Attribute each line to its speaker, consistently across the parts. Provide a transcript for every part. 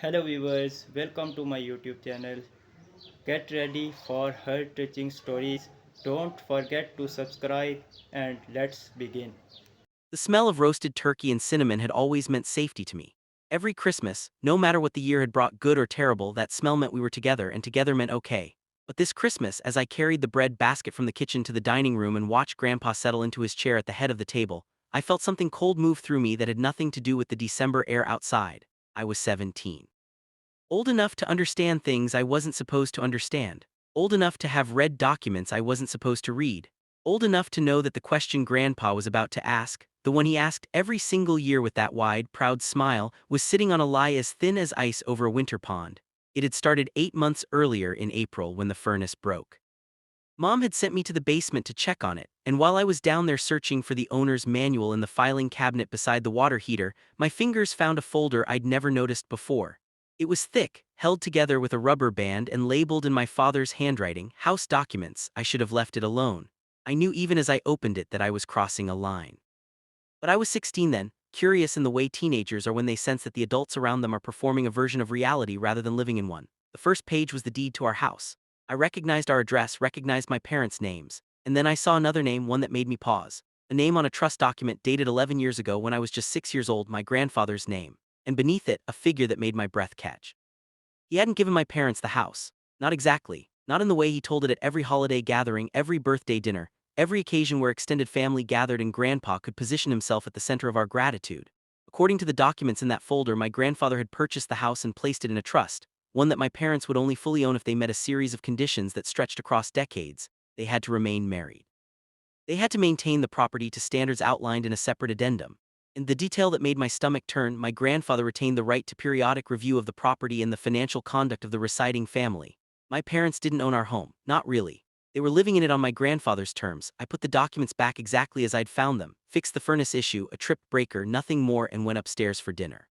Speaker 1: Hello viewers, welcome to my YouTube channel. Get ready for heart-touching stories. Don't forget to subscribe and let's begin.
Speaker 2: The smell of roasted turkey and cinnamon had always meant safety to me. Every Christmas, no matter what the year had brought good or terrible, that smell meant we were together and together meant okay. But this Christmas, as I carried the bread basket from the kitchen to the dining room and watched Grandpa settle into his chair at the head of the table, I felt something cold move through me that had nothing to do with the December air outside. I was 17. Old enough to understand things I wasn't supposed to understand. Old enough to have read documents I wasn't supposed to read. Old enough to know that the question Grandpa was about to ask, the one he asked every single year with that wide, proud smile, was sitting on a lie as thin as ice over a winter pond. It had started 8 months earlier in April when the furnace broke. Mom had sent me to the basement to check on it, and while I was down there searching for the owner's manual in the filing cabinet beside the water heater, my fingers found a folder I'd never noticed before. It was thick, held together with a rubber band and labeled in my father's handwriting, "House Documents." I should have left it alone. I knew even as I opened it that I was crossing a line. But I was 16 then, curious in the way teenagers are when they sense that the adults around them are performing a version of reality rather than living in one. The first page was the deed to our house. I recognized our address, recognized my parents' names, and then I saw another name, one that made me pause. A name on a trust document dated 11 years ago when I was just 6 years old, my grandfather's name, and beneath it, a figure that made my breath catch. He hadn't given my parents the house. Not exactly. Not in the way he told it at every holiday gathering, every birthday dinner, every occasion where extended family gathered and Grandpa could position himself at the center of our gratitude. According to the documents in that folder, my grandfather had purchased the house and placed it in a trust, one that my parents would only fully own if they met a series of conditions that stretched across decades. They had to remain married. They had to maintain the property to standards outlined in a separate addendum. In the detail that made my stomach turn, my grandfather retained the right to periodic review of the property and the financial conduct of the residing family. My parents didn't own our home, not really. They were living in it on my grandfather's terms. I put the documents back exactly as I'd found them, fixed the furnace issue, a trip breaker, nothing more, and went upstairs for dinner.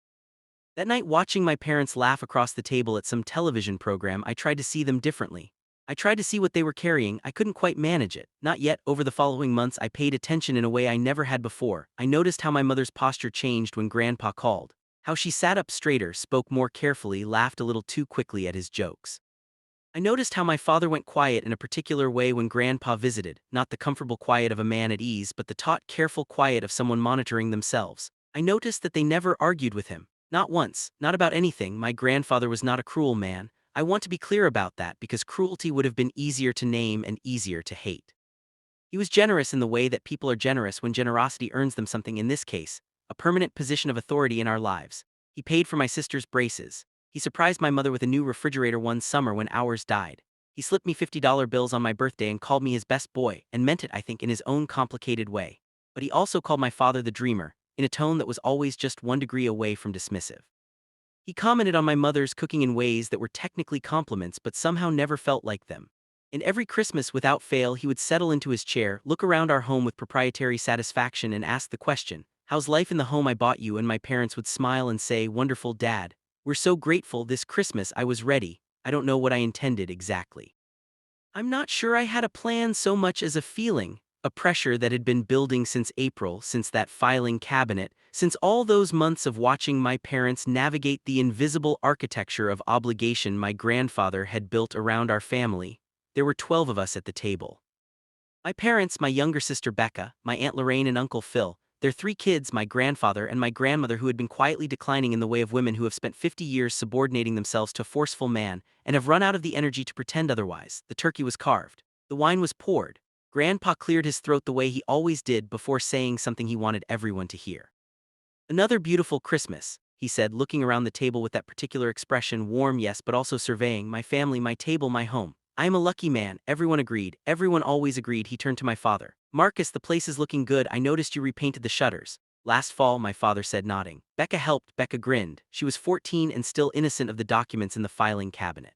Speaker 2: That night, watching my parents laugh across the table at some television program, I tried to see them differently. I tried to see what they were carrying. I couldn't quite manage it. Not yet. Over the following months, I paid attention in a way I never had before. I noticed how my mother's posture changed when Grandpa called. How she sat up straighter, spoke more carefully, laughed a little too quickly at his jokes. I noticed how my father went quiet in a particular way when Grandpa visited, not the comfortable quiet of a man at ease, but the taut, careful quiet of someone monitoring themselves. I noticed that they never argued with him. Not once, not about anything. My grandfather was not a cruel man. I want to be clear about that because cruelty would have been easier to name and easier to hate. He was generous in the way that people are generous when generosity earns them something, in this case, a permanent position of authority in our lives. He paid for my sister's braces. He surprised my mother with a new refrigerator one summer when ours died. He slipped me $50 bills on my birthday and called me his best boy, and meant it, I think, in his own complicated way. But he also called my father the dreamer, in a tone that was always just 1 degree away from dismissive. He commented on my mother's cooking in ways that were technically compliments but somehow never felt like them. And every Christmas without fail he would settle into his chair, look around our home with proprietary satisfaction and ask the question, "How's life in the home I bought you?" And my parents would smile and say, "Wonderful, Dad. We're so grateful. This Christmas I was ready. I don't know what I intended exactly. I'm not sure I had a plan so much as a feeling, a pressure that had been building since April, since that filing cabinet, since all those months of watching my parents navigate the invisible architecture of obligation my grandfather had built around our family. There were 12 of us at the table. My parents, my younger sister Becca, my Aunt Lorraine and Uncle Phil, their 3 kids, my grandfather and my grandmother who had been quietly declining in the way of women who have spent 50 years subordinating themselves to a forceful man and have run out of the energy to pretend otherwise. The turkey was carved. The wine was poured. Grandpa cleared his throat the way he always did before saying something he wanted everyone to hear. "Another beautiful Christmas," he said, looking around the table with that particular expression, warm yes but also surveying, "my family, my table, my home. I am a lucky man." Everyone agreed. Everyone always agreed. He turned to my father. "Marcus, the place is looking good. I noticed you repainted the shutters." "Last fall," my father said, nodding. Becca helped. Becca grinned. She was 14 and still innocent of the documents in the filing cabinet.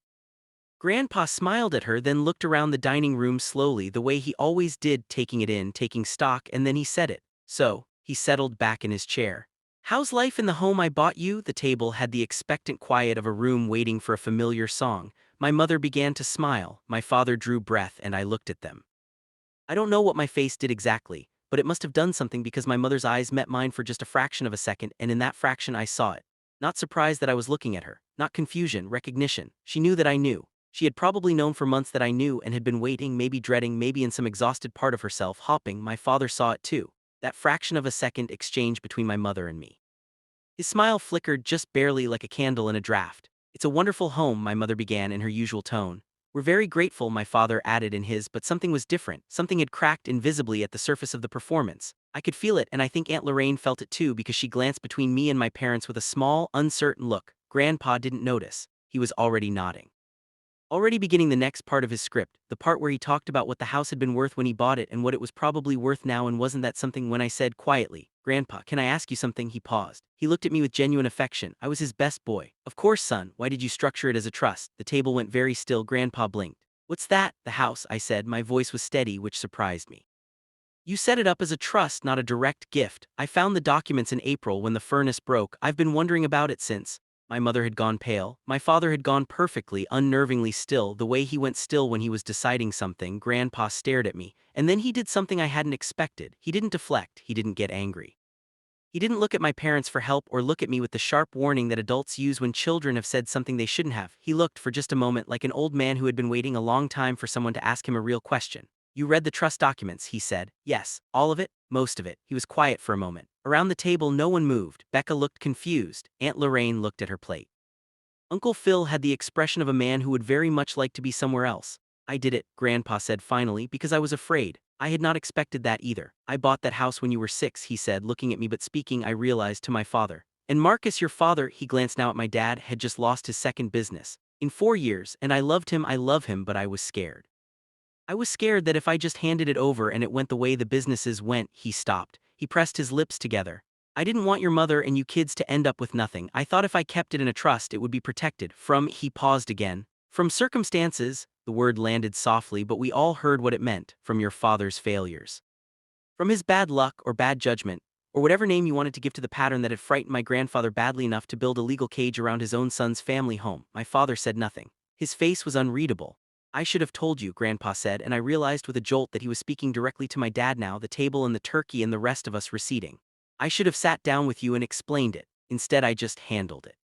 Speaker 2: Grandpa smiled at her, then looked around the dining room slowly, the way he always did, taking it in, taking stock, and then he said it. "So," he settled back in his chair. "How's life in the home I bought you?" The table had the expectant quiet of a room waiting for a familiar song. My mother began to smile, my father drew breath, and I looked at them. I don't know what my face did exactly, but it must have done something because my mother's eyes met mine for just a fraction of a second, and in that fraction I saw it. Not surprised that I was looking at her. Not confusion, recognition. She knew that I knew. She had probably known for months that I knew and had been waiting, maybe dreading, maybe in some exhausted part of herself, hopping. My father saw it too. That fraction of a second exchange between my mother and me. His smile flickered just barely like a candle in a draft. "It's a wonderful home," my mother began in her usual tone. "We're very grateful," my father added in his, but something was different. Something had cracked invisibly at the surface of the performance. I could feel it, and I think Aunt Lorraine felt it too because she glanced between me and my parents with a small, uncertain look. Grandpa didn't notice. He was already nodding. Already beginning the next part of his script, the part where he talked about what the house had been worth when he bought it and what it was probably worth now, and wasn't that something. When I said quietly, "Grandpa, can I ask you something?" He paused. He looked at me with genuine affection. I was his best boy. "Of course, son. Why did you structure it as a trust?" The table went very still. Grandpa blinked. "What's that?" "The house," I said. My voice was steady, which surprised me. "You set it up as a trust, not a direct gift. I found the documents in April when the furnace broke. I've been wondering about it since." My mother had gone pale. My father had gone perfectly, unnervingly still, the way he went still when he was deciding something. Grandpa stared at me, and then he did something I hadn't expected. He didn't deflect. He didn't get angry. He didn't look at my parents for help or look at me with the sharp warning that adults use when children have said something they shouldn't have. He looked for just a moment like an old man who had been waiting a long time for someone to ask him a real question. "You read the trust documents," he said. "Yes. All of it?" "Most of it." He was quiet for a moment. Around the table no one moved. Becca looked confused. Aunt Lorraine looked at her plate. Uncle Phil had the expression of a man who would very much like to be somewhere else. "I did it," Grandpa said finally, "because I was afraid. I had not expected that either. I bought that house when you were 6, he said, looking at me but speaking, I realized, to my father. "And Marcus, your father," he glanced now at my dad, "had just lost his second business in 4 years, and I loved him, I love him, but I was scared. I was scared that if I just handed it over and it went the way the businesses went." He stopped. He pressed his lips together. "I didn't want your mother and you kids to end up with nothing. I thought if I kept it in a trust it would be protected from," he paused again, "from circumstances." The word landed softly, but we all heard what it meant. "From your father's failures. From his bad luck or bad judgment, or whatever name you wanted to give to the pattern that had frightened my grandfather badly enough to build a legal cage around his own son's family home." My father said nothing. His face was unreadable. "I should have told you," Grandpa said, and I realized with a jolt that he was speaking directly to my dad now, the table and the turkey and the rest of us receding. "I should have sat down with you and explained it. Instead I just handled it.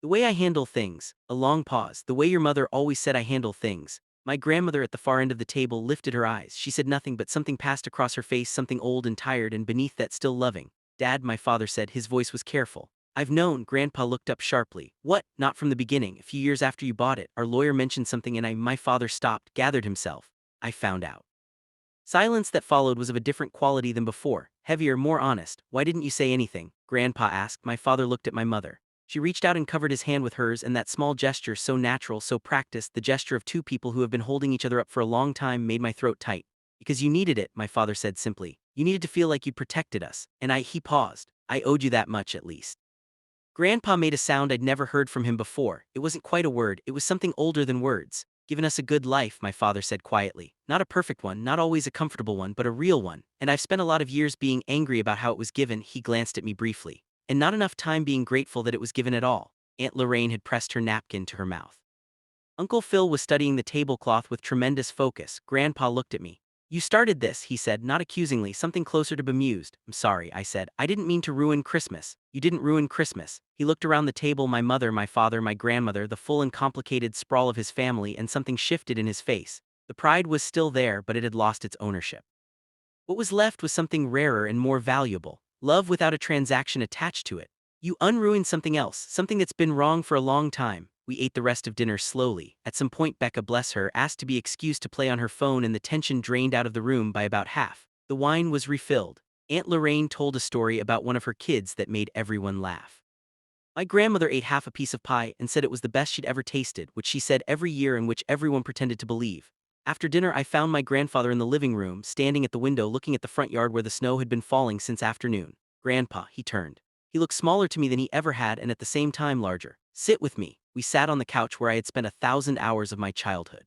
Speaker 2: The way I handle things." A long pause. "The way your mother always said I handle things." My grandmother at the far end of the table lifted her eyes. She said nothing, but something passed across her face, something old and tired, and beneath that still loving. "Dad," my father said, his voice was careful. "I've known." Grandpa looked up sharply. "What?" "Not from the beginning. A few years after you bought it, our lawyer mentioned something and my father stopped, gathered himself. "I found out." Silence that followed was of a different quality than before, heavier, more honest. "Why didn't you say anything?" Grandpa asked. My father looked at my mother. She reached out and covered his hand with hers, and that small gesture, so natural, so practiced, the gesture of two people who have been holding each other up for a long time, made my throat tight. "Because you needed it," my father said simply. "You needed to feel like you'd protected us, and he paused. "I owed you that much at least." Grandpa made a sound I'd never heard from him before. It wasn't quite a word, it was something older than words. "Given us a good life," my father said quietly. "Not a perfect one, not always a comfortable one, but a real one. And I've spent a lot of years being angry about how it was given." He glanced at me briefly. "And not enough time being grateful that it was given at all." Aunt Lorraine had pressed her napkin to her mouth. Uncle Phil was studying the tablecloth with tremendous focus. Grandpa looked at me. "You started this," he said, not accusingly, something closer to bemused. "I'm sorry," I said. "I didn't mean to ruin Christmas." "You didn't ruin Christmas." He looked around the table, my mother, my father, my grandmother, the full and complicated sprawl of his family, and something shifted in his face. The pride was still there, but it had lost its ownership. What was left was something rarer and more valuable. Love without a transaction attached to it. "You unruined something else, something that's been wrong for a long time." We ate the rest of dinner slowly. At some point Becca, bless her, asked to be excused to play on her phone, and the tension drained out of the room by about half. The wine was refilled. Aunt Lorraine told a story about one of her kids that made everyone laugh. My grandmother ate half a piece of pie and said it was the best she'd ever tasted, which she said every year and which everyone pretended to believe. After dinner I found my grandfather in the living room, standing at the window looking at the front yard where the snow had been falling since afternoon. "Grandpa," he turned. He looked smaller to me than he ever had, and at the same time larger. "Sit with me." We sat on the couch where I had spent 1,000 hours of my childhood.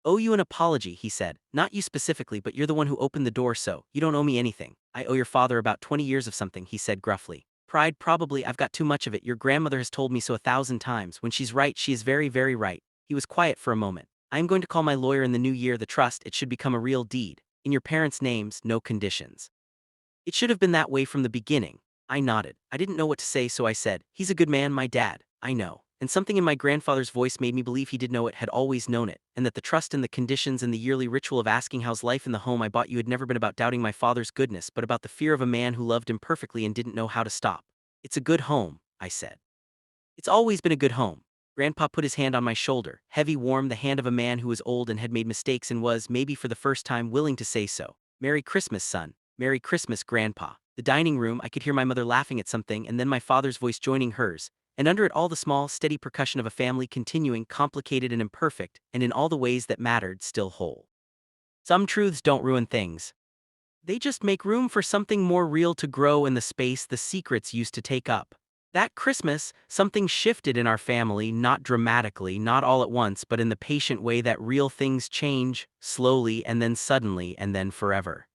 Speaker 2: "Owe you an apology," he said. "Not you specifically, but you're the one who opened the door, so you don't owe me anything." "I owe your father about 20 years of something," he said gruffly. "Pride, probably. I've got too much of it. Your grandmother has told me so 1,000 times. When she's right, she is very, very right." He was quiet for a moment. "I am going to call my lawyer in the new year. The trust, it should become a real deed. In your parents' names, no conditions. It should have been that way from the beginning." I nodded. I didn't know what to say, so I said, "He's a good man, my dad, I know." And something in my grandfather's voice made me believe he did know it, had always known it, and that the trust in the conditions and the yearly ritual of asking how's life in the home I bought you had never been about doubting my father's goodness, but about the fear of a man who loved him perfectly and didn't know how to stop. "It's a good home," I said. "It's always been a good home." Grandpa put his hand on my shoulder, heavy, warm, the hand of a man who was old and had made mistakes and was, maybe for the first time, willing to say so. "Merry Christmas, son. Merry Christmas, Grandpa." The dining room, I could hear my mother laughing at something and then my father's voice joining hers, and under it all the small, steady percussion of a family continuing, complicated and imperfect, and in all the ways that mattered, still whole. Some truths don't ruin things. They just make room for something more real to grow in the space the secrets used to take up. That Christmas, something shifted in our family, not dramatically, not all at once, but in the patient way that real things change, slowly and then suddenly and then forever.